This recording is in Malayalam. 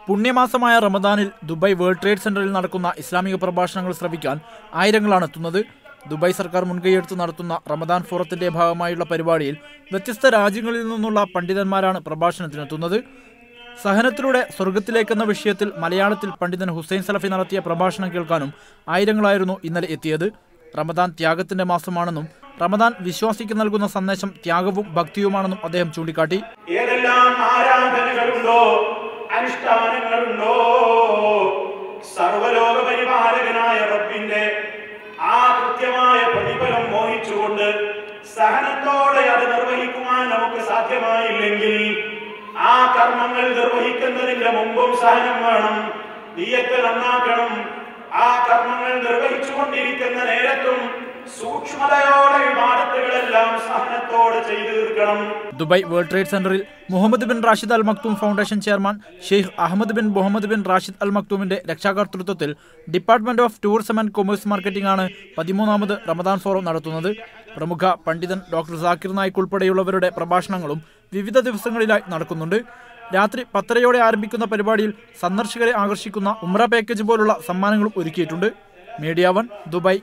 പുണ്യമാസമായ റമദാനിൽ ദുബായ് വേൾഡ് ട്രേഡ് സെന്ററിൽ നടക്കുന്ന ഇസ്ലാമിക പ്രഭാഷണങ്ങൾ ശ്രവിക്കാൻ ആയിരങ്ങളാണ് എത്തുന്നത്. ദുബായ് സർക്കാർ മുൻകൈയെടുത്ത് നടത്തുന്ന റമദാൻ ഫോറത്തിന്റെ ഭാഗമായുള്ള പരിപാടിയിൽ വ്യത്യസ്ത രാജ്യങ്ങളിൽ നിന്നുള്ള പണ്ഡിതന്മാരാണ് പ്രഭാഷണത്തിനെത്തുന്നത്. സഹനത്തിലൂടെ സ്വർഗത്തിലേക്കെന്ന വിഷയത്തിൽ മലയാളത്തിൽ പണ്ഡിതൻ ഹുസൈൻ സലഫി നടത്തിയ പ്രഭാഷണം കേൾക്കാനും ആയിരങ്ങളായിരുന്നു ഇന്നലെ എത്തിയത്. റമദാൻ ത്യാഗത്തിന്റെ മാസമാണെന്നും റമദാൻ വിശ്വാസിക്ക് നൽകുന്ന സന്ദേശം ത്യാഗവും ഭക്തിയുമാണെന്നും അദ്ദേഹം ചൂണ്ടിക്കാട്ടി. ഏതെല്ലാം ആരാധനകളുണ്ടോ, അനുഷ്ഠാനങ്ങളുണ്ടോ, സർവലോക പരിപാലകനായ റബ്ബിന്റെ ആ കൃത്യമായ പ്രതിഫലം മോഹിച്ചുകൊണ്ട് സഹനത്തോടെ അത് നിർവഹിക്കുവാൻ നമുക്ക് സാധ്യമായില്ലെങ്കിൽ ആ കർമ്മങ്ങൾ നിർവഹിക്കുന്നതിന്റെ മുമ്പും സഹനം വേണം, നിയ്യത്ത് നന്നാക്കണം. ആ കർമ്മങ്ങൾ നിർവഹിച്ചുകൊണ്ടിരിക്കുന്ന നേരത്തും സൂക്ഷ്മതയോടെ ഇബാദത്തുകളെല്ലാം സഹനത്തോടെ ചെയ്തു തീർക്കണം. ദുബായ് വേൾഡ് ട്രേഡ് സെന്ററിൽ Mohammed bin Rashid Al Maktoum foundation chairman Sheikh Ahmed bin Mohammed bin Rashid Al മക്തൂമിന്റെ രക്ഷാകർതൃത്വത്തിൽ department of tourism and commerce marketing ആണ് 13ാമത് റമദാൻ ഫോറം നടത്തുന്നത്. പ്രമുഖ പണ്ഡിതൻ ഡോക്ടർ സാക്കിർ നായിക് ഉൾപ്പെടെയുള്ളവരുടെ പ്രഭാഷണങ്ങളും വിവിധ ദിവസങ്ങളിലായി നടക്കുന്നുണ്ട്. രാത്രി 10:30 ആരംഭിക്കുന്ന പരിപാടിയിൽ സന്ദർശകരെ ആകർഷിക്കുന്ന ഉംറ പാക്കേജ് പോലുള്ള സമ്മാനങ്ങളും ഒരുക്കിയിട്ടുണ്ട്. Media 1 Dubai.